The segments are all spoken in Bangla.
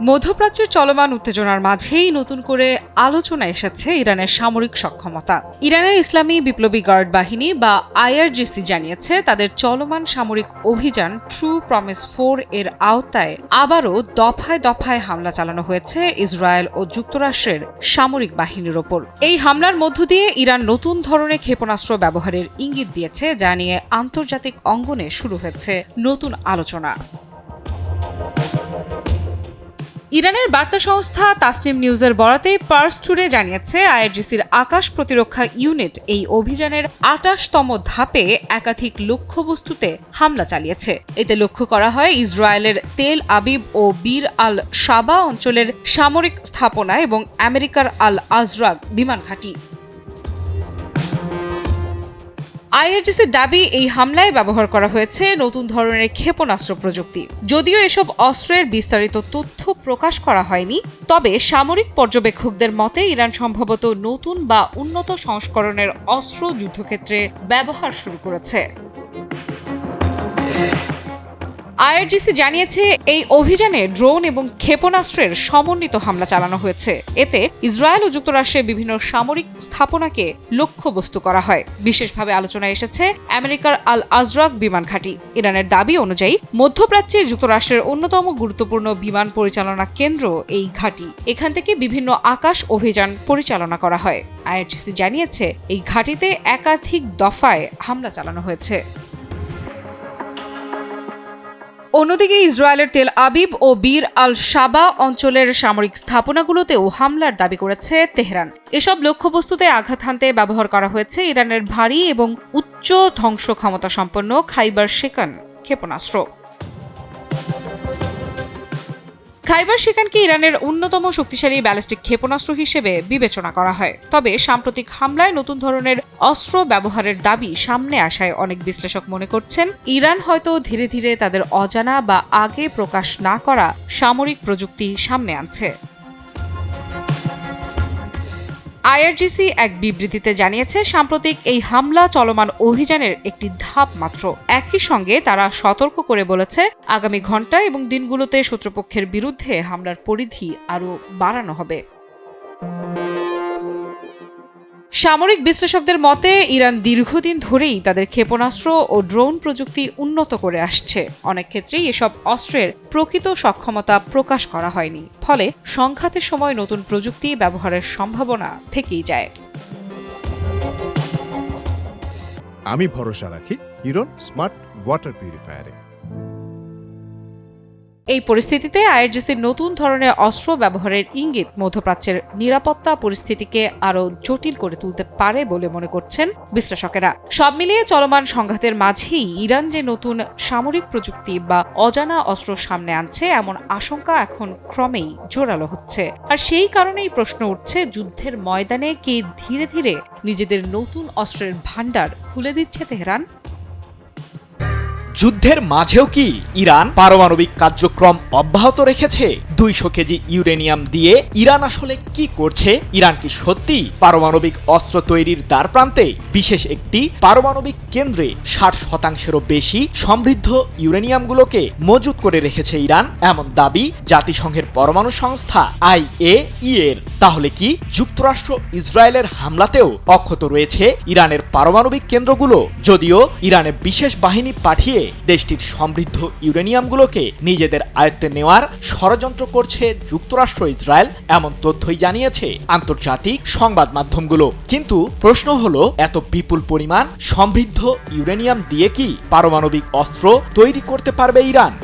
মধ্যপ্রাচ্যের চলমান উত্তেজনার মাঝেই নতুন করে আলোচনা এসেছে ইরানের সামরিক সক্ষমতা। ইরানের ইসলামী বিপ্লবী গার্ড বাহিনী বা আইআরজিসি জানিয়েছে তাদের চলমান সামরিক অভিযান ট্রু প্রমিস 4 এর আওতায় আবারও দফায় দফায় হামলা চালানো হয়েছে ইসরায়েল ও যুক্তরাষ্ট্রের সামরিক বাহিনীর ওপর। এই হামলার মধ্য দিয়ে ইরান নতুন ধরনের ক্ষেপণাস্ত্র ব্যবহারের ইঙ্গিত দিয়েছে, যা নিয়ে আন্তর্জাতিক অঙ্গনে শুরু হয়েছে নতুন আলোচনা। ইরানের বার্তা সংস্থা তাসনিম নিউজের বরাতে পার্স টুডে জানিয়েছে আইআরজিসির আকাশ প্রতিরক্ষা ইউনিট এই অভিযানের ২৮তম ধাপে একাধিক লক্ষ্যবস্তুতে হামলা চালিয়েছে। এতে লক্ষ্য করা হয় ইসরায়েলের তেল আবিব ও বীর আল সাবা অঞ্চলের সামরিক স্থাপনা এবং আমেরিকার আল আজরাক বিমান ঘাঁটি। আইআরজিসির দাবি, এই হামলায় ব্যবহার করা হয়েছে নতুন ধরনের ক্ষেপণাস্ত্র প্রযুক্তি। যদিও এসব অস্ত্রের বিস্তারিত তথ্য প্রকাশ করা হয়নি, তবে সামরিক পর্যবেক্ষকদের মতে ইরান সম্ভবত নতুন বা উন্নত সংস্করণের অস্ত্র যুদ্ধক্ষেত্রে ব্যবহার শুরু করেছে। আইআরজিসি জানিয়েছে এই অভিযানে ড্রোন এবং ক্ষেপণাস্ত্রের সমন্বিত হামলা চালানো হয়েছে। এতে ইসরায়েল ও যুক্তরাষ্ট্রের বিভিন্ন সামরিক স্থাপনাকে লক্ষ্যবস্তু করা হয়। বিশেষভাবে আলোচনায় এসেছে আমেরিকার আল আজরাক বিমান ঘাঁটি। ইরানের দাবি অনুযায়ী মধ্যপ্রাচ্যে যুক্তরাষ্ট্রের অন্যতম গুরুত্বপূর্ণ বিমান পরিচালনা কেন্দ্র এই ঘাঁটি। এখান থেকে বিভিন্ন আকাশ অভিযান পরিচালনা করা হয়। আইআরজিসি জানিয়েছে এই ঘাঁটিতে একাধিক দফায় হামলা চালানো হয়েছে। অন্যদিকে ইসরায়েলের তেল আবিব ও বীর আল সাবা অঞ্চলের সামরিক স্থাপনাগুলোতেও হামলার দাবি করেছে তেহরান। এসব লক্ষ্যবস্তুতে আঘাত হানতে ব্যবহার করা হয়েছে ইরানের ভারী এবং উচ্চ ধ্বংস ক্ষমতা সম্পন্ন খাইবার শিকান ক্ষেপণাস্ত্র। খাইবার শিকানকে ইরানের অন্যতম শক্তিশালী ব্যালিস্টিক ক্ষেপণাস্ত্র হিসেবে বিবেচনা করা হয়। তবে সাম্প্রতিক হামলায় নতুন ধরনের অস্ত্র ব্যবহারের দাবি সামনে আসায় অনেক বিশ্লেষক মনে করছেন ইরান হয়তো ধীরে ধীরে তাদের অজানা বা আগে প্রকাশ না করা সামরিক প্রযুক্তি সামনে আনছে। আইআরজিসি এক বিবৃতিতে জানিয়েছে সাম্প্রতিক এই হামলা চলমান অভিযানের একটি ধাপ মাত্র। একই সঙ্গে তারা সতর্ক করে বলেছে আগামী ঘণ্টা এবং দিনগুলোতে শত্রুপক্ষের বিরুদ্ধে হামলার পরিধি আরও বাড়ানো হবে। সামরিক বিশ্লেষকদের মতে ইরান দীর্ঘদিন ধরেই তাদের ক্ষেপণাস্ত্র ও ড্রোন প্রযুক্তি উন্নত করে আসছে। অনেক ক্ষেত্রেই এসব অস্ত্রের প্রকৃত সক্ষমতা প্রকাশ করা হয়নি, ফলে সংঘাতের সময় নতুন প্রযুক্তি ব্যবহারের সম্ভাবনা থেকেই যায়। আমি ভরসা রাখি হিরন স্মার্ট ওয়াটার পিউরিফায়ারে। এই পরিস্থিতিতে আইআরজিসির নতুন ধরনের অস্ত্র ব্যবহারের ইঙ্গিত মধ্যপ্রাচ্যের নিরাপত্তা পরিস্থিতিকে আরও জটিল করে তুলতে পারে বলে মনে করছেন বিশ্লেষকেরা। সব মিলিয়ে চলমান সংঘাতের মাঝেই ইরান যে নতুন সামরিক প্রযুক্তি বা অজানা অস্ত্র সামনে আনছে, এমন আশঙ্কা এখন ক্রমেই জোরালো হচ্ছে। আর সেই কারণেই প্রশ্ন উঠছে, যুদ্ধের ময়দানে কে ধীরে ধীরে নিজেদের নতুন অস্ত্রের ভান্ডার খুলে দিচ্ছে তেহরান? যুদ্ধের মাঝেও কি ইরান পারমাণবিক কার্যক্রম অব্যাহত রেখেছে? ২০০ কেজি ইউরেনিয়াম দিয়ে ইরান আসলে কি করছে? ইরান কি সত্যি পারমাণবিক অস্ত্র তৈরির দ্বারপ্রান্তে? বিশেষ একটি পারমাণবিক কেন্দ্রে ৬০%-এরও বেশি সমৃদ্ধ ইউরেনিয়ামগুলোকে মজুত করে রেখেছে ইরান, এমন দাবি জাতিসংঘের পরমাণু সংস্থা IAEA-এর। তাহলে কি যুক্তরাষ্ট্র ইসরায়েলের হামলাতেও অক্ষত রয়েছে ইরানের পারমাণবিক কেন্দ্রগুলো? যদিও ইরানে বিশেষ বাহিনী পাঠিয়ে দেশটির সমৃদ্ধ ইউরেনিয়ামগুলোকে নিজেদের আয়ত্তে নেওয়ার ষড়যন্ত্র করছে যুক্তরাষ্ট্র ইসরায়েল, এমন তথ্যই জানিয়েছে আন্তর্জাতিক সংবাদ মাধ্যমগুলো। কিন্তু প্রশ্ন হলো, এত বিপুল পরিমাণ সমৃদ্ধ ইউরেনিয়াম দিয়ে কি পারমাণবিক অস্ত্র তৈরি করতে পারবে ইরান?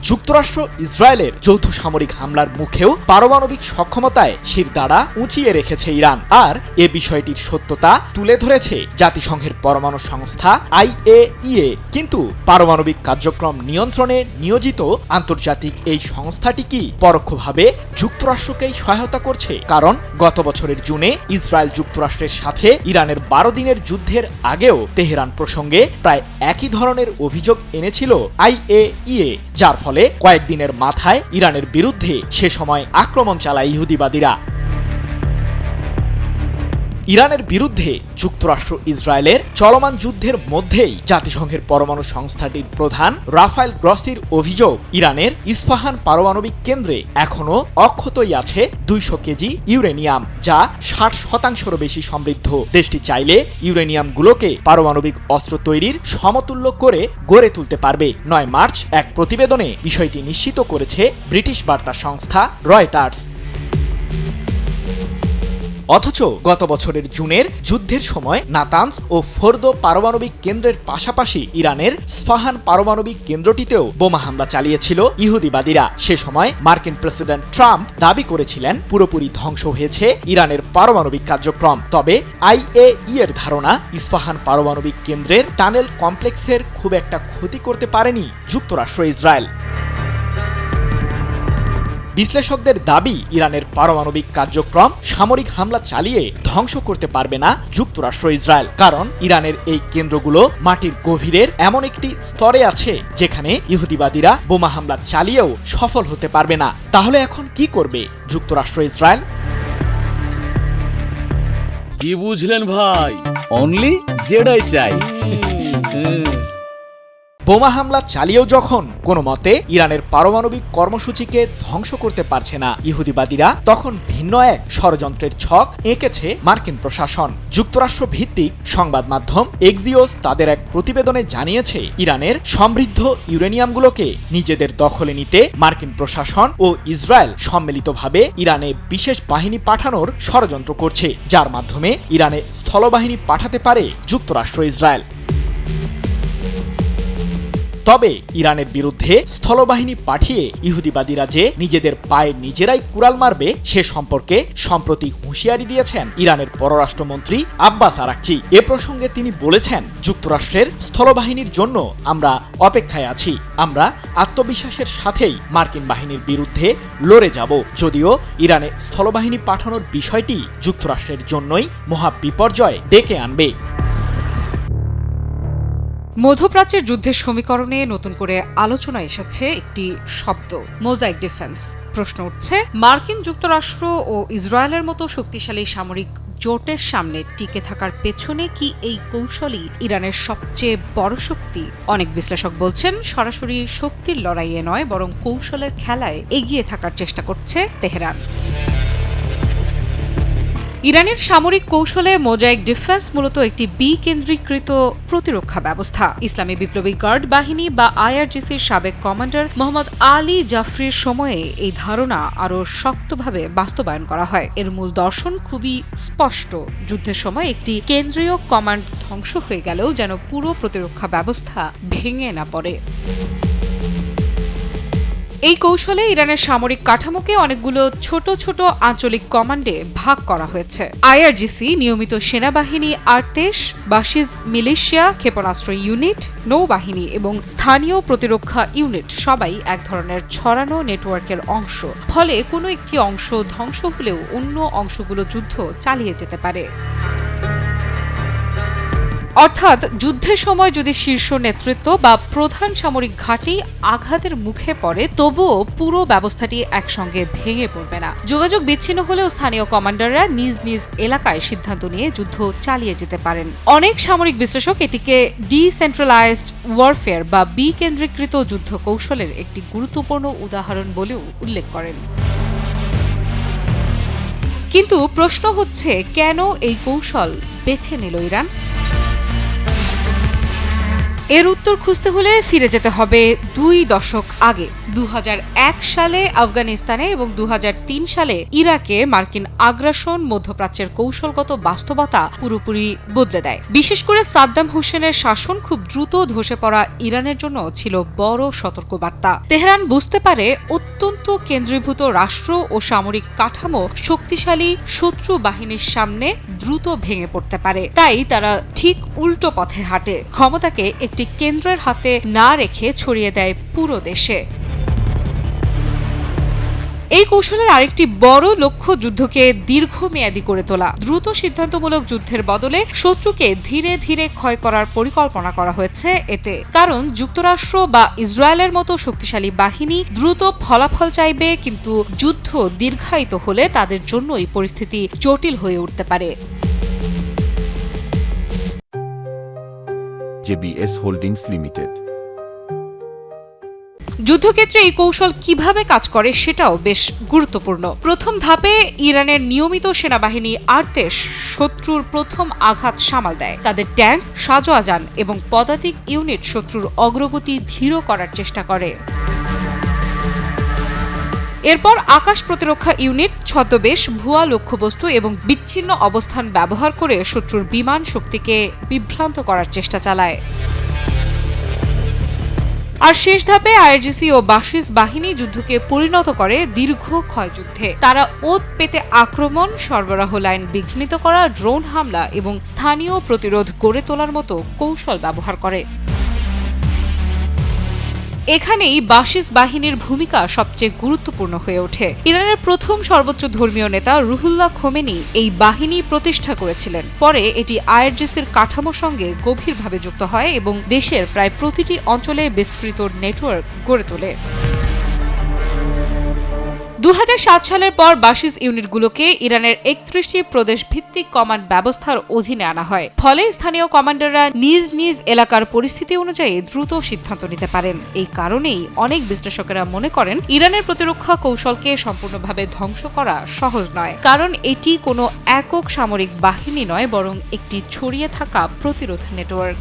যুক্তরাষ্ট্র ইসরায়েলের যৌথ সামরিক হামলার মুখেও পারমাণবিক সক্ষমতায় শিরদাঁড়া উঁচিয়ে রেখেছে ইরান। আর এ বিষয়টির সত্যতা তুলে ধরেছে জাতিসংঘের পরমাণু সংস্থা IAEA। কিন্তু পারমাণবিক কার্যক্রম নিয়ন্ত্রণে নিয়োজিত আন্তর্জাতিক এই সংস্থাটি কি পরোক্ষভাবে যুক্তরাষ্ট্রকেই সহায়তা করছে? কারণ গত বছরের জুনে ইসরায়েল যুক্তরাষ্ট্রের সাথে ইরানের ১২ দিনের যুদ্ধের আগেও তেহরান প্রসঙ্গে প্রায় একই ধরনের অভিযোগ এনেছিল IAEA, যার ফলে কয়েকদিনের মাথায় ইরানের বিরুদ্ধে সে সময় আক্রমণ চালায় ইহুদিবাদীরা। ইরানের বিরুদ্ধে যুক্তরাষ্ট্র ইসরায়েলের চলমান যুদ্ধের মধ্যেই জাতিসংঘের পরমাণু সংস্থাটির প্রধান রাফায়েল গ্রসির অভিযোগ, ইরানের ইস্পাহান পারমাণবিক কেন্দ্রে এখনও অক্ষতই আছে 200 কেজি ইউরেনিয়াম, যা 60% বেশি সমৃদ্ধ। দেশটি চাইলে ইউরেনিয়ামগুলোকে পারমাণবিক অস্ত্র তৈরির সমতুল্য করে গড়ে তুলতে পারবে। 9 মার্চ এক প্রতিবেদনে বিষয়টি নিশ্চিত করেছে ব্রিটিশ বার্তা সংস্থা রয়টার্স। অথচ গত বছরের জুনের যুদ্ধের সময় নাতানস ও ফোর্দো পারমাণবিক কেন্দ্রের পাশাপাশি ইরানের স্ফাহান পারমাণবিক কেন্দ্রটিতেও বোমা হামলা চালিয়েছিল ইহুদিবাদীরা। সে সময় মার্কিন প্রেসিডেন্ট ট্রাম্প দাবি করেছিলেন পুরোপুরি ধ্বংস হয়েছে ইরানের পারমাণবিক কার্যক্রম। তবে আইএই এর ধারণা, ইস্পাহান পারমাণবিক কেন্দ্রের টানেল কমপ্লেক্সের খুব একটা ক্ষতি করতে পারেনি যুক্তরাষ্ট্র ইসরায়েল। বিশ্লেষকদের দাবি, ইরানের পারমাণবিক কার্যক্রম সামরিক হামলা চালিয়ে ধ্বংস করতে পারবে না যুক্তরাষ্ট্র ইসরায়েল, কারণ ইরানের এই কেন্দ্রগুলো মাটির গভীরের এমন একটি স্তরে আছে যেখানে ইহুদিবাদীরা বোমা হামলা চালিয়েও সফল হতে পারবে না। তাহলে এখন কি করবে যুক্তরাষ্ট্র ইসরায়েল? কি বুঝলেন ভাই? অনলি যেটাই চাই। বোমা হামলা চালিয়েও যখন কোনো মতে ইরানের পারমাণবিক কর্মসূচিকে ধ্বংস করতে পারছে না ইহুদিবাদীরা, তখন ভিন্ন এক ষড়যন্ত্রের ছক এঁকেছে মার্কিন প্রশাসন। যুক্তরাষ্ট্র ভিত্তিক সংবাদ মাধ্যম এক্সিওস তাদের এক প্রতিবেদনে জানিয়েছে, ইরানের সমৃদ্ধ ইউরেনিয়ামগুলোকে নিজেদের দখলে নিতে মার্কিন প্রশাসন ও ইসরায়েল সম্মিলিতভাবে ইরানে বিশেষ বাহিনী পাঠানোর ষড়যন্ত্র করছে, যার মাধ্যমে ইরানে স্থলবাহিনী পাঠাতে পারে যুক্তরাষ্ট্র ইসরায়েল। তবে ইরানের বিরুদ্ধে স্থলবাহিনী পাঠিয়ে ইহুদিবাদীরা যে নিজেদের পায়ে নিজেরাই কুড়াল মারবে সে সম্পর্কে সম্প্রতি হুঁশিয়ারি দিয়েছেন ইরানের পররাষ্ট্রমন্ত্রী আব্বাস আরাকচি। এ প্রসঙ্গে তিনি বলেছেন, যুক্তরাষ্ট্রের স্থলবাহিনীর জন্য আমরা অপেক্ষায় আছি। আমরা আত্মবিশ্বাসের সাথেই মার্কিন বাহিনীর বিরুদ্ধে লড়ে যাব, যদিও ইরানে স্থলবাহিনী পাঠানোর বিষয়টি যুক্তরাষ্ট্রের জন্যই মহা বিপর্যয় ডেকে আনবে। মধ্যপ্রাচ্যের যুদ্ধের সমীকরণে নতুন করে আলোচনা এসেছে একটি শব্দ, মোজাইক ডিফেন্স। প্রশ্ন উঠছে, মার্কিন যুক্তরাষ্ট্র ও ইসরায়েলের মতো শক্তিশালী সামরিক জোটের সামনে টিকে থাকার পেছনে কি এই কৌশলই ইরানের সবচেয়ে বড় শক্তি? অনেক বিশ্লেষক বলছেন, সরাসরি শক্তির লড়াইয়ে নয়, বরং কৌশলের খেলায় এগিয়ে থাকার চেষ্টা করছে তেহরান। ইরানের সামরিক কৌশলে মোজাইক ডিফেন্স মূলত একটি বিকেন্দ্রীকৃত প্রতিরক্ষা ব্যবস্থা। ইসলামী বিপ্লবী গার্ড বাহিনী বা আইআরজিসির সাবেক কমান্ডার মোহাম্মদ আলী জাফরির সময়ে এই ধারণা আরও শক্তভাবে বাস্তবায়ন করা হয়। এর মূল দর্শন খুবই স্পষ্ট, যুদ্ধের সময় একটি কেন্দ্রীয় কমান্ড ধ্বংস হয়ে গেলেও যেন পুরো প্রতিরক্ষা ব্যবস্থা ভেঙে না পড়ে। এই কৌশলে ইরানের সামরিক কাঠামোকে অনেকগুলো ছোট ছোট আঞ্চলিক কমান্ডে ভাগ করা হয়েছে। আইআরজিসি নিয়মিত সেনাবাহিনী, আর্তেশ, বাশিজ মিলিশিয়া, ক্ষেপণাস্ত্র ইউনিট, নৌবাহিনী এবং স্থানীয় প্রতিরক্ষা ইউনিট সবাই এক ধরনের ছড়ানো নেটওয়ার্কের অংশ। ফলে কোনো একটি অংশ ধ্বংস হলেও অন্য অংশগুলো যুদ্ধ চালিয়ে যেতে পারে। অর্থাৎ যুদ্ধের সময় যদি শীর্ষ নেতৃত্ব বা প্রধান সামরিক ঘাঁটি আঘাতের মুখে পড়ে, তবুও পুরো ব্যবস্থাটি একসঙ্গে ভেঙে পড়বে না। যোগাযোগ বিচ্ছিন্ন হলেও স্থানীয় কমান্ডাররা নিজ নিজ এলাকায় সিদ্ধান্ত নিয়ে যুদ্ধ চালিয়ে যেতে পারেন। অনেক সামরিক বিশ্লেষক এটিকে ডিসেন্ট্রালাইজড ওয়ারফেয়ার বা বিকেন্দ্রীকৃত যুদ্ধ কৌশলের একটি গুরুত্বপূর্ণ উদাহরণ বলেও উল্লেখ করেন। কিন্তু প্রশ্ন হচ্ছে, কেন এই কৌশল বেছে নিল ইরান? এর উত্তর খুঁজতে হলে ফিরে যেতে হবে 2 দশক আগে। 2001 সালে আফগানিস্তানে এবং 2003 সালে ইরাকে মার্কিন আগ্রাসন মধ্যপ্রাচ্যের কৌশলগত বাস্তবতা পুরোপুরি বদলে দেয়। বিশেষ করে সাদ্দাম হোসেনের শাসন খুব দ্রুত ধসে পড়া ইরানের জন্য ছিল বড় সতর্কবার্তা। তেহরান বুঝতে পারে, অত্যন্ত কেন্দ্রীভূত রাষ্ট্র ও সামরিক কাঠামো শক্তিশালী শত্রু বাহিনীর সামনে দ্রুত ভেঙে পড়তে পারে। তাই তারা ঠিক উল্টো পথে হাঁটে, ক্ষমতাকে একটি কেন্দ্রের হাতে না রেখে ছড়িয়ে দেয় পুরো দেশে। এই কৌশলের আরেকটি বড় লক্ষ্য যুদ্ধকে দীর্ঘমেয়াদী করে তোলা। দ্রুত সিদ্ধান্তমূলক যুদ্ধের বদলে শত্রুকে ধীরে ধীরে ক্ষয় করার পরিকল্পনা করা হয়েছে এতে। কারণ যুক্তরাষ্ট্র বা ইসরায়েলের মতো শক্তিশালী বাহিনী দ্রুত ফলাফল চাইবে, কিন্তু যুদ্ধ দীর্ঘায়িত হলে তাদের জন্যই পরিস্থিতি জটিল হয়ে উঠতে পারে। JBS Holdings Limited. যুদ্ধক্ষেত্রে এই কৌশল কিভাবে কাজ করে সেটাও বেশ গুরুত্বপূর্ণ। প্রথম ধাপে ইরানের নিয়মিত সেনাবাহিনী আর্তেশ শত্রুর প্রথম আঘাত সামাল দেয়। তাদের ট্যাঙ্ক, সাজোয়া যান এবং পদাতিক ইউনিট শত্রুর অগ্রগতি ধীর করার চেষ্টা করে। এরপর আকাশ প্রতিরক্ষা ইউনিট ছদ্মবেশ, ভুয়া লক্ষ্যবস্তু এবং বিচ্ছিন্ন অবস্থান ব্যবহার করে শত্রুর বিমান শক্তিকে বিভ্রান্ত করার চেষ্টা চালায়। আর শেষ ধাপে আইআরজিসি ও বাশিস বাহিনী যুদ্ধকে পরিণত করে দীর্ঘ ক্ষয়যুদ্ধে। তারা ওত পেতে আক্রমণ, সরবরাহ লাইন বিঘ্নিত করা, ড্রোন হামলা এবং স্থানীয় প্রতিরোধ গড়ে তোলার মতো কৌশল ব্যবহার করে। এখানেই বাশিস বাহিনীর ভূমিকা সবচেয়ে গুরুত্বপূর্ণ হয়ে ওঠে। ইরানের প্রথম সর্বোচ্চ ধর্মীয় নেতা রুহুল্লাহ খোমেনি এই বাহিনী প্রতিষ্ঠা করেছিলেন। পরে এটি আইআরজিসির কাঠামোর সঙ্গে গভীরভাবে যুক্ত হয় এবং দেশের প্রায় প্রতিটি অঞ্চলে বিস্তৃত নেটওয়ার্ক গড়ে তোলে। 2007 সালের পর বাশিস ইউনিটগুলোকে ইরানের 31টি প্রদেশ ভিত্তিক কমান্ড ব্যবস্থার অধীনে আনা হয়। ফলে স্থানীয় কমান্ডাররা নিজ নিজ এলাকার পরিস্থিতি অনুযায়ী দ্রুত সিদ্ধান্ত নিতে পারেন। এই কারণেই অনেক বিশ্লেষকেরা মনে করেন ইরানের প্রতিরক্ষা কৌশলকে সম্পূর্ণভাবে ধ্বংস করা সহজ নয়, কারণ এটি কোনো একক সামরিক বাহিনী নয়, বরং একটি ছড়িয়ে থাকা প্রতিরোধ নেটওয়ার্ক।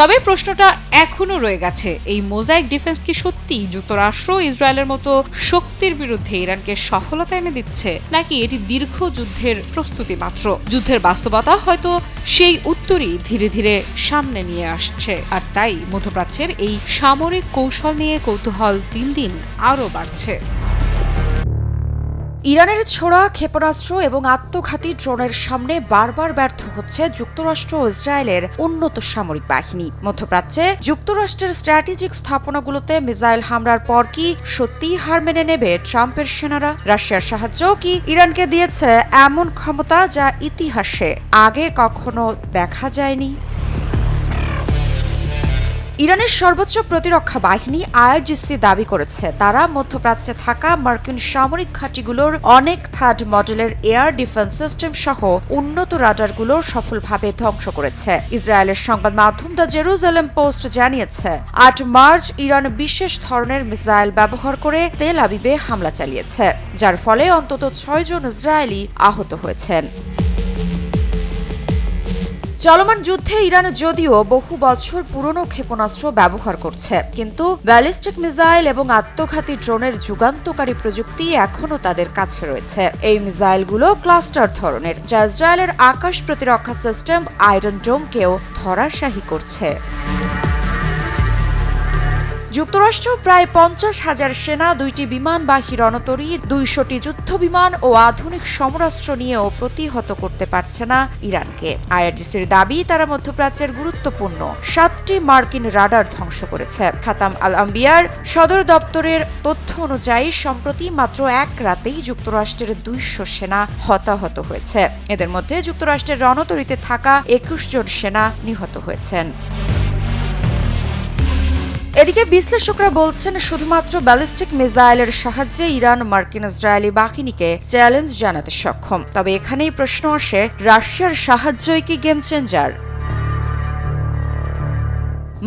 তবে প্রশ্নটা এখনো রয়ে গেছে, এই মোজাইক ডিফেন্স কি সত্যি যুক্তরাষ্ট্র ইসরায়েলের মতো শক্তির বিরুদ্ধে ইরানকে সফলতা এনে দিচ্ছে, নাকি এটি দীর্ঘ যুদ্ধের প্রস্তুতি মাত্র? যুদ্ধের বাস্তবতা হয়তো সেই উত্তরই ধীরে ধীরে সামনে নিয়ে আসছে। আর তাই মধ্যপ্রাচ্যের এই সামরিক কৌশল নিয়ে কৌতূহল দিন দিন আরও বাড়ছে। ইরানের ছোড়া ক্ষেপণাস্ত্র এবং আত্মঘাতী ড্রোনের সামনে বারবার ব্যর্থ হচ্ছে যুক্তরাষ্ট্র ও ইসরায়েলের উন্নত সামরিক বাহিনী। মধ্যপ্রাচ্যে যুক্তরাষ্ট্রের স্ট্র্যাটেজিক স্থাপনাগুলোতে মিসাইল হামলার পর কি সত্যিই হার মেনে নেবে ট্রাম্পের সেনারা? রাশিয়ার সাহায্য কি ইরানকে দিয়েছে এমন ক্ষমতা যা ইতিহাসে আগে কখনো দেখা যায়নি? ইরানের সর্বোচ্চ প্রতিরক্ষা বাহিনী আইআরজিসি দাবি করেছে তারা মধ্যপ্রাচ্যে থাকা মার্কিন সামরিক ঘাঁটিগুলোর অনেক থার্ড মডেলের এয়ার ডিফেন্স সিস্টেম সহ উন্নত রাডারগুলো সফলভাবে ধ্বংস করেছে। ইসরায়েলের সংবাদ মাধ্যম দ্য জেরুজালেম পোস্ট জানিয়েছে 8 মার্চ ইরান বিশেষ ধরনের মিসাইল ব্যবহার করে তেল আবিবে হামলা চালিয়েছে, যার ফলে অন্তত 6 জন ইসরায়েলি আহত হয়েছেন। চলমান যুদ্ধে ইরান যদিও বহু বছর পুরনো ক্ষেপণাস্ত্র ব্যবহার করছে, কিন্তু ব্যালিস্টিক মিসাইল এবং আত্মঘাতী ড্রোনের যুগান্তকারী প্রযুক্তি এখনও তাদের কাছে রয়েছে। এই মিসাইলগুলো ক্লাস্টার ধরনের, যা ইসরায়েলের আকাশ প্রতিরক্ষা সিস্টেম আয়রন ডোমকেও ধরাশায়ী করছে। যুক্তরাষ্ট্র প্রায় 50,000 সেনা, 2টি বিমানবাহী রণতরী, 200টি যুদ্ধ বিমান ও আধুনিক সমরাস্ত্র নিয়েও প্রতিহত করতে পারছে না ইরানকে। আইআরজিসির দাবি তারা মধ্যপ্রাচ্যের গুরুত্বপূর্ণ 7টি মার্কিন রাডার ধ্বংস করেছে। খাতাম আল আম্বিয়ার সদর দপ্তরের তথ্য অনুযায়ী সম্প্রতি মাত্র এক রাতেই যুক্তরাষ্ট্রের 200 সেনা হতাহত হয়েছে। এদের মধ্যে যুক্তরাষ্ট্রের রণতরীতে থাকা 21 জন সেনা নিহত হয়েছেন। এদিকে বিশ্লেষকরা বলছেন শুধুমাত্র ব্যালিস্টিক মিসাইলের সাহায্যে ইরান মার্কিন ইসরায়েলি বাহিনীকে চ্যালেঞ্জ জানাতে সক্ষম। তবে এখানেই প্রশ্ন আসে, রাশিয়ার সাহায্যই কি গেম চেঞ্জার?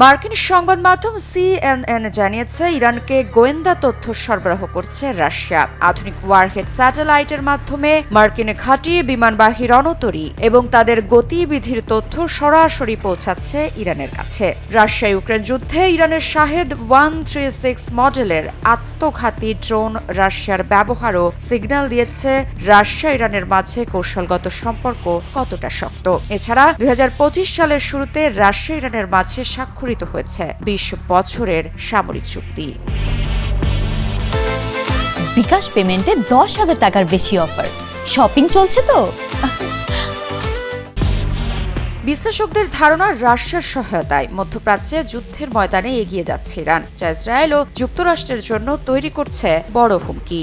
মার্কিন সংবাদ মাধ্যম CNN জানিয়েছে ইরানকে গোয়েন্দা তথ্য সরবরাহ করছে রাশিয়া। আধুনিক ওয়ারহেড স্যাটেলাইটের মাধ্যমে মার্কিন ঘাঁটি, বিমানবাহী রণতরী এবং তাদের গতিবিধির তথ্য সরাসরি পৌঁছাচ্ছে ইরানের কাছে। রাশিয়া ইউক্রেন যুদ্ধে ইরানের শাহেদ 136 মডেলের আত্মঘাতী ড্রোন রাশিয়ার ব্যবহারও সিগন্যাল দিয়েছে রাশিয়া ইরানের মাঝে কৌশলগত সম্পর্ক কতটা শক্ত। এছাড়া 2025 সালের শুরুতে রাশিয়া ইরানের মাঝে স্বাক্ষরিত হয়েছে 20 বছরের সামরিক চুক্তি। বিকাশ পেমেন্টে 10,000 টাকার বেশি অফার, শপিং চলছে তো। বিশ্লেষকদের ধারণা, রাশিয়ার সহায়তায় মধ্যপ্রাচ্যে যুদ্ধের ময়দানে এগিয়ে যাচ্ছে ইরান, যা ইসরায়েল ও যুক্তরাষ্ট্রের জন্য তৈরি করছে বড় হুমকি।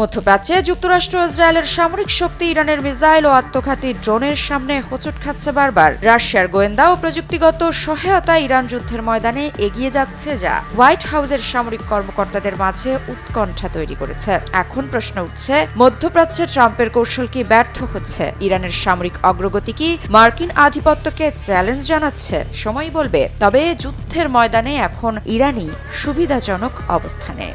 মধ্যপ্রাচ্যে যুক্তরাষ্ট্র ও ইসরায়েলের সামরিক শক্তি ইরানের মিসাইল ও আত্মঘাতী ড্রোনের সামনে হোঁচট খাচ্ছে বারবার। রাশিয়ার গোয়েন্দা ও প্রযুক্তিগত সহায়তা ইরান যুদ্ধের ময়দানে এগিয়ে যাচ্ছে, যা হোয়াইট হাউসের সামরিক কর্মকর্তাদের মাঝে উৎকণ্ঠা তৈরি করেছে। এখন প্রশ্ন উঠছে, মধ্যপ্রাচ্যে ট্রাম্পের কৌশল কি ব্যর্থ হচ্ছে? ইরানের সামরিক অগ্রগতি কি মার্কিন আধিপত্যকে চ্যালেঞ্জ জানাচ্ছে? সময় বলবে। তবে যুদ্ধের ময়দানে এখন ইরানই সুবিধাজনক অবস্থানে।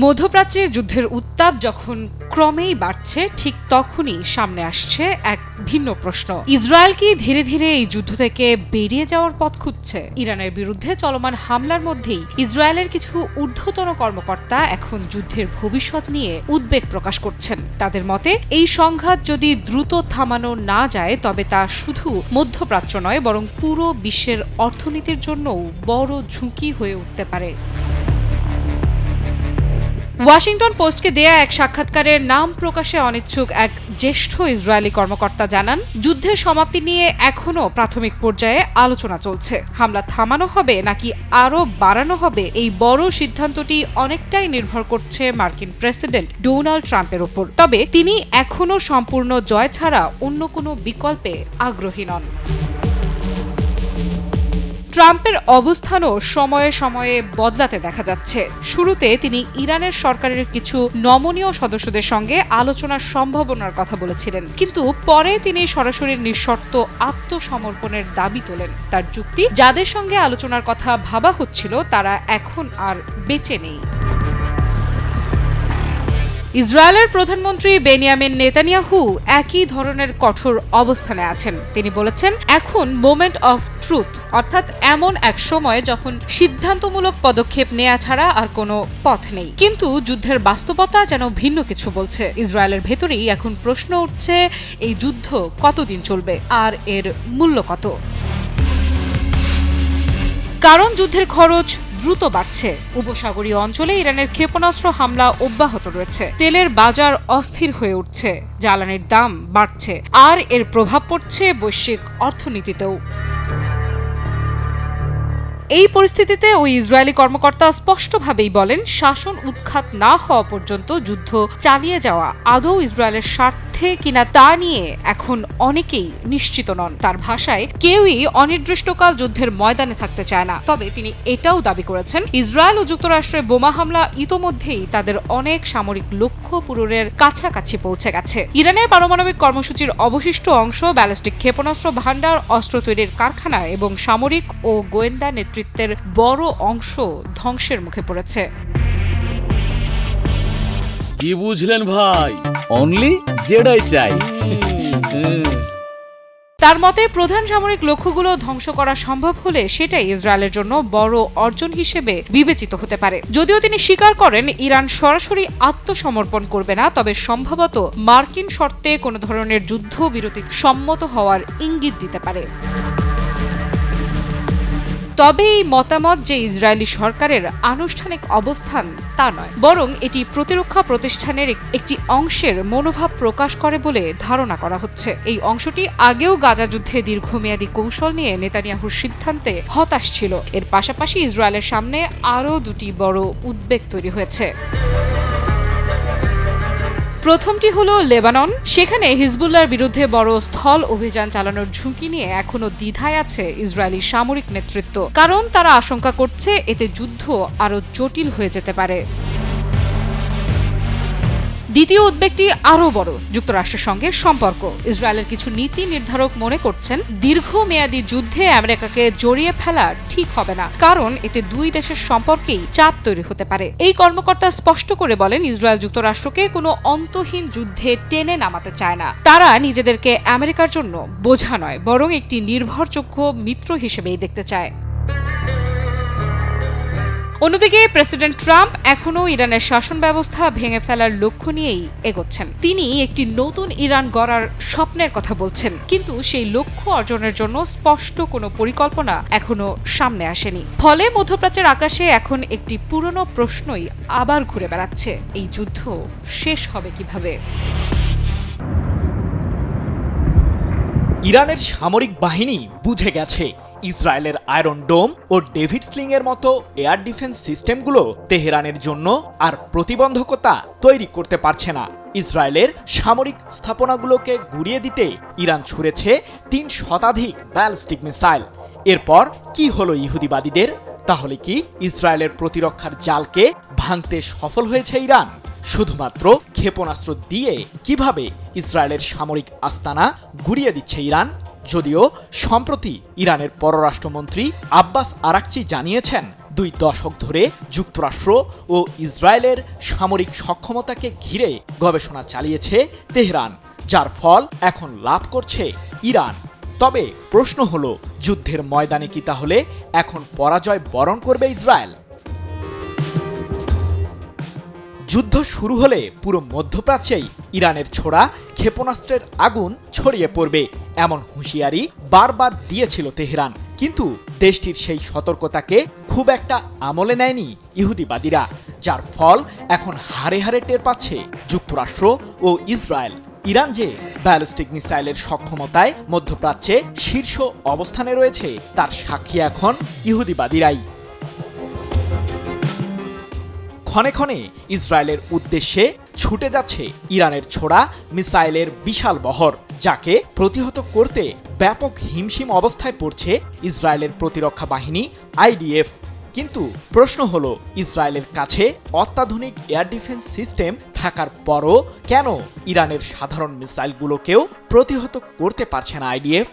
মধ্যপ্রাচ্যে যুদ্ধের উত্তাপ যখন ক্রমেই বাড়ছে, ঠিক তখনই সামনে আসছে এক ভিন্ন প্রশ্ন। ইসরায়েল কি ধীরে ধীরে এই যুদ্ধ থেকে বেরিয়ে যাওয়ার পথ খুঁজছে? ইরানের বিরুদ্ধে চলমান হামলার মধ্যেই ইসরায়েলের কিছু ঊর্ধ্বতন কর্মকর্তা এখন যুদ্ধের ভবিষ্যৎ নিয়ে উদ্বেগ প্রকাশ করছেন। তাদের মতে, এই সংঘাত যদি দ্রুত থামানো না যায় তবে তা শুধু মধ্যপ্রাচ্য নয়, বরং পুরো বিশ্বের অর্থনীতির জন্যও বড় ঝুঁকি হয়ে উঠতে পারে। ওয়াশিংটন পোস্টকে দেয়া এক সাক্ষাৎকারের নাম প্রকাশে অনিচ্ছুক এক জ্যেষ্ঠ ইসরায়েলি কর্মকর্তা জানান, যুদ্ধের সমাপ্তি নিয়ে এখনও প্রাথমিক পর্যায়ে আলোচনা চলছে। হামলা থামানো হবে নাকি আরও বাড়ানো হবে, এই বড় সিদ্ধান্তটি অনেকটাই নির্ভর করছে মার্কিন প্রেসিডেন্ট ডোনাল্ড ট্রাম্পের উপর। তবে তিনি এখনও সম্পূর্ণ জয় ছাড়া অন্য কোনো বিকল্পে আগ্রহী নন। ট্রাম্পের অবস্থানও সময়ে সময়ে বদলাতে দেখা যাচ্ছে। শুরুতে তিনি ইরানের সরকারের কিছু নমনীয় সদস্যদের সঙ্গে আলোচনার সম্ভাবনার কথা বলেছিলেন, কিন্তু পরে তিনি সরাসরি নিঃশর্ত আত্মসমর্পণের দাবি তোলেন। তার যুক্তি, যাদের সঙ্গে আলোচনার কথা ভাবা হচ্ছিল তারা এখন আর বেঁচে নেই। ইসরায়েলের প্রধানমন্ত্রী বেনিয়ামিন নেতানিয়াহু একই ধরনের কঠোর অবস্থানে আছেন। তিনি বলেছেন, এখন মোমেন্ট অফ ট্রুথ, অর্থাৎ এমন এক সময় যখন সিদ্ধান্তমূলক পদক্ষেপ নেওয়া ছাড়া আর কোনো পথ নেই। কিন্তু যুদ্ধের বাস্তবতা যেন ভিন্ন কিছু বলছে। ইসরায়েলের ভেতরেই এখন প্রশ্ন উঠছে, এই যুদ্ধ কতদিন চলবে আর এর মূল্য কত? কারণ যুদ্ধের খরচ দ্রুত বাড়ছে। উপসাগরীয় অঞ্চলে ইরানের ক্ষেপণাস্ত্র হামলা অব্যাহত রয়েছে। তেলের বাজার অস্থির হয়ে উঠছে, জ্বালানির দাম বাড়ছে, আর এর প্রভাব পড়ছে বৈশ্বিক অর্থনীতিতেও। এই পরিস্থিতিতে ওই ইসরায়েলি কর্মকর্তা স্পষ্টভাবেই বলেন, শাসন উৎখাত না হওয়া পর্যন্ত যুদ্ধ চালিয়ে যাওয়া আদৌ ইসরায়েলের স্বার্থে কিনা তা নিয়ে এখন অনেকেই নিশ্চিত নন। তার ভাষায়, কেউই অনির্দিষ্টকাল যুদ্ধের ময়দানে থাকতে চায় না। তবে তিনি এটাও দাবি করেছেন, ইসরায়েল ও যুক্তরাষ্ট্রের বোমা হামলা ইতোমধ্যেই তাদের অনেক সামরিক লক্ষ্য পূরণের কাছাকাছি পৌঁছে গেছে। ইরানের পারমাণবিক কর্মসূচির অবশিষ্ট অংশ, ব্যালিস্টিক ক্ষেপণাস্ত্র ভান্ডার, অস্ত্র তৈরির কারখানা এবং সামরিক ও গোয়েন্দা নেতৃত্বের বড় অংশ ধ্বংসের মুখে পড়েছে। কি বুঝলেন ভাই? অনলি যেটাই চাই। তার মতে, প্রধান সামরিক লক্ষ্যগুলো ধ্বংস করা সম্ভব হলে সেটাই ইসরায়েলের জন্য বড় অর্জন হিসেবে বিবেচিত হতে পারে। যদিও তিনি স্বীকার করেন, ইরান সরাসরি আত্মসমর্পণ করবে না, তবে সম্ভবত মার্কিন শর্তে কোনো ধরনের যুদ্ধবিরতি সম্মত হওয়ার ইঙ্গিত দিতে পারে। তবে এই মতামত যে ইসরায়েলি সরকারের আনুষ্ঠানিক অবস্থান তা নয়, বরং এটি প্রতিরক্ষা প্রতিষ্ঠানের একটি অংশের মনোভাব প্রকাশ করে বলে ধারণা করা হচ্ছে। এই অংশটি আগেও গাজা যুদ্ধে দীর্ঘমেয়াদী কৌশল নিয়ে নেতানিয়াহুর সিদ্ধান্তে হতাশ ছিল। এর পাশাপাশি ইসরায়েলের সামনে আরও দুটি বড় উদ্বেগ তৈরি হয়েছে। প্রথমটি হলো লেবানন। সেখানে হিজবুল্লাহর বিরুদ্ধে বড় স্থল অভিযান চালানোর ঝুঁকি নিয়ে এখনো দ্বিধায় আছে ইসরায়েলি সামরিক নেতৃত্ব, কারণ তারা আশঙ্কা করছে এতে যুদ্ধ আরও জটিল হয়ে যেতে পারে। দ্বিতীয় উদ্বেগটি আরও বড়, যুক্তরাষ্ট্রের সঙ্গে সম্পর্ক। ইসরায়েলের কিছু নীতি নির্ধারক মনে করছেন, দীর্ঘমেয়াদী যুদ্ধে আমেরিকাকে জড়িয়ে ফেলা ঠিক হবে না, কারণ এতে দুই দেশের সম্পর্কেই চাপ তৈরি হতে পারে। এই কর্মকর্তা স্পষ্ট করে বলেন, ইসরায়েল যুক্তরাষ্ট্রকে কোনো অন্তহীন যুদ্ধে টেনে নামাতে চায় না। তারা নিজেদেরকে আমেরিকার জন্য বোঝা নয়, বরং একটি নির্ভরযোগ্য মিত্র হিসেবেই দেখতে চায়। অন্যদিকে প্রেসিডেন্ট ট্রাম্প এখনও ইরানের শাসন ব্যবস্থা ভেঙে ফেলার লক্ষ্য নিয়েই এগোচ্ছেন। তিনি একটি নতুন ইরান গড়ার স্বপ্নের কথা বলছেন, কিন্তু সেই লক্ষ্য অর্জনের জন্য স্পষ্ট কোনো পরিকল্পনা এখনো সামনে আসেনি। ফলে মধ্যপ্রাচ্যের আকাশে এখন একটি পুরনো প্রশ্নই আবার ঘুরে বেড়াচ্ছে, এই যুদ্ধ শেষ হবে কিভাবে? ইরানের সামরিক বাহিনী বুঝে গেছে ইসরায়েলের আয়রন ডোম ও ডেভিড স্লিং এর মতো এয়ার ডিফেন্স সিস্টেমগুলো তেহরানের জন্য আর প্রতিবন্ধকতা তৈরি করতে পারছে না। ইসরায়েলের সামরিক স্থাপনাগুলোকে গুঁড়িয়ে দিতে ইরান ছুঁড়েছে ৩ শতাধিক ব্যালিস্টিক মিসাইল। এরপর কি হলো ইহুদিবাদীদের? তাহলে কি ইসরায়েলের প্রতিরক্ষার জালকে ভাঙতে সফল হয়েছে ইরান? শুধুমাত্র ক্ষেপণাস্ত্র দিয়ে কিভাবে ইসরায়েলের সামরিক আস্তানা গুঁড়িয়ে দিচ্ছে ইরান? যদিও সম্প্রতি ইরানের পররাষ্ট্রমন্ত্রী আব্বাস আরাকচি জানিয়েছেন 2 দশক ধরে যুক্তরাষ্ট্র ও ইসরায়েলের সামরিক সক্ষমতাকে ঘিরে গবেষণা চালিয়েছে তেহরান, যার ফল এখন লাভ করছে ইরান। তবে প্রশ্ন হলো, যুদ্ধের ময়দানে কি তাহলে এখন পরাজয় বরণ করবে ইসরায়েল? যুদ্ধ শুরু হলে পুরো মধ্যপ্রাচ্যেই ইরানের ছোড়া ক্ষেপণাস্ত্রের আগুন ছড়িয়ে পড়বে এমন হুঁশিয়ারি বারবার দিয়েছিল তেহরান। কিন্তু দেশটির সেই সতর্কতাকে খুব একটা আমলে নেয়নি ইহুদিবাদীরা, যার ফল এখন হাড়ে হাড়ে টের পাচ্ছে যুক্তরাষ্ট্র ও ইসরায়েল। ইরান যে ব্যালিস্টিক মিসাইলের সক্ষমতায় মধ্যপ্রাচ্যে শীর্ষ অবস্থানে রয়েছে তার সাক্ষী এখন ইহুদিবাদীরাই। ক্ষণে ক্ষণে ইসরায়েলের উদ্দেশ্যে ছুটে যাচ্ছে ইরানের ছোড়া মিসাইলের বিশাল বহর, যাকে প্রতিহত করতে ব্যাপক হিমশিম অবস্থায় পড়ছে ইসরায়েলের প্রতিরক্ষা বাহিনী আইডিএফ। কিন্তু প্রশ্ন হলো, ইসরায়েলের কাছে অত্যাধুনিক এয়ার ডিফেন্স সিস্টেম থাকার পরও কেন ইরানের সাধারণ মিসাইলগুলোকেও প্রতিহত করতে পারছে না আইডিএফ?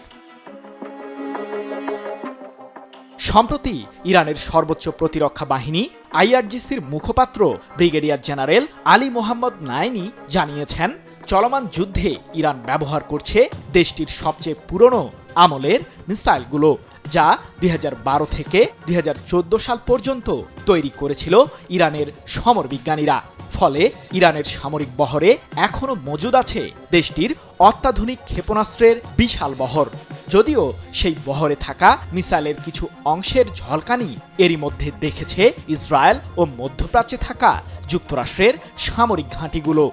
সম্প্রতি ইরানের সর্বোচ্চ প্রতিরক্ষা বাহিনী আইআরজিসির মুখপাত্র ব্রিগেডিয়ার জেনারেল আলী মোহাম্মদ নাইনি জানিয়েছেন, চলমান যুদ্ধে ইরান ব্যবহার করছে দেশটির সবচেয়ে পুরনো আমলের মিসাইলগুলো, যা 2012 থেকে 2014 সাল পর্যন্ত তৈরি করেছিল ইরানের সমরবিজ্ঞানীরা। ফলে ইরানের সামরিক বহরে এখনও মজুদ আছে দেশটির অত্যাধুনিক ক্ষেপণাস্ত্রের বিশাল বহর। যদিও সেই বহরে থাকা মিসাইলের কিছু অংশের ঝলকানি এরই মধ্যে দেখেছে ইসরায়েল ও মধ্যপ্রাচ্যে থাকা যুক্তরাষ্ট্রের সামরিক ঘাঁটিগুলো।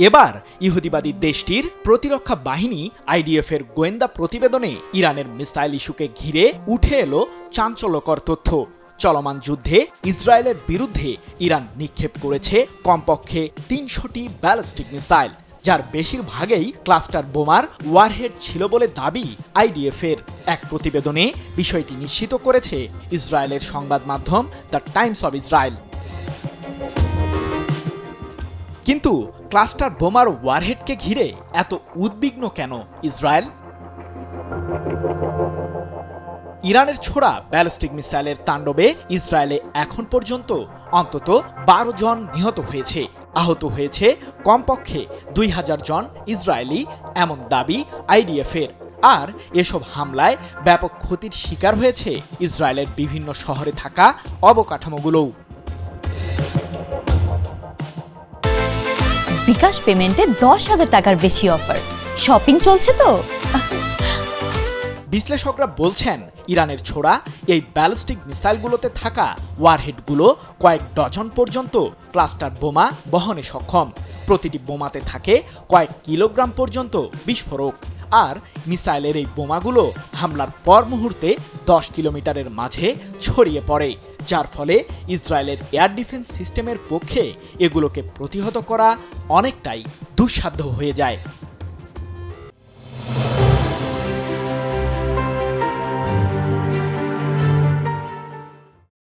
এবার ইহুদিবাদী দেশটির প্রতিরক্ষা বাহিনী আইডিএফ এর গোয়েন্দা প্রতিবেদনে ইরানের মিসাইল ইস্যুকে ঘিরে উঠে এলো চাঞ্চল্যকর তথ্য। চলমান যুদ্ধে ইসরায়েলের বিরুদ্ধে ইরান নিক্ষেপ করেছে কমপক্ষে 300টি ব্যালিস্টিক মিসাইল, যার বেশিরভাগই ক্লাস্টার বোমার ওয়ারহেড ছিল বলে দাবি আইডিএফ এর। এক প্রতিবেদনে বিষয়টি নিশ্চিত করেছে ইসরায়েলের সংবাদ মাধ্যম দ্য টাইমস অব ইসরায়েল। কিন্তু ক্লাস্টার বোমার ওয়ারহেডকে ঘিরে এত উদ্বিগ্ন কেন ইসরায়েল? ইরানের ছোড়া ব্যালিস্টিক মিসাইলের তাণ্ডবে ইসরায়েলে এখন পর্যন্ত অন্তত 12 জন নিহত হয়েছে, আহত হয়েছে কমপক্ষে 2000 জন ইসরায়েলি, এমন দাবি আইডিএফ এর। আর এসব হামলায় ব্যাপক ক্ষতির শিকার হয়েছে ইসরায়েলের বিভিন্ন শহরে থাকা অবকাঠামোগুলোও। বিকাশ পেমেন্টে 10,000 টাকার বেশি অফার, শপিং চলছে তো। বিশ্লেষকরা বলছেন, ইরানের ছোড়া এই ব্যালিস্টিক মিসাইলগুলোতে থাকা ওয়ারহেডগুলো কয়েক ডজন পর্যন্ত ক্লাস্টার বোমা বহনে সক্ষম। প্রতিটি বোমাতে থাকে কয়েক কিলোগ্রাম পর্যন্ত বিস্ফোরক। আর মিসাইলের এই বোমাগুলো হামলার পর মুহূর্তে 10 কিলোমিটারের মাঝে ছড়িয়ে পড়ে, যার ফলে ইসরায়েলের এয়ার ডিফেন্স সিস্টেমের পক্ষে এগুলোকে প্রতিহত করা অনেকটাই দুঃসাধ্য হয়ে যায়।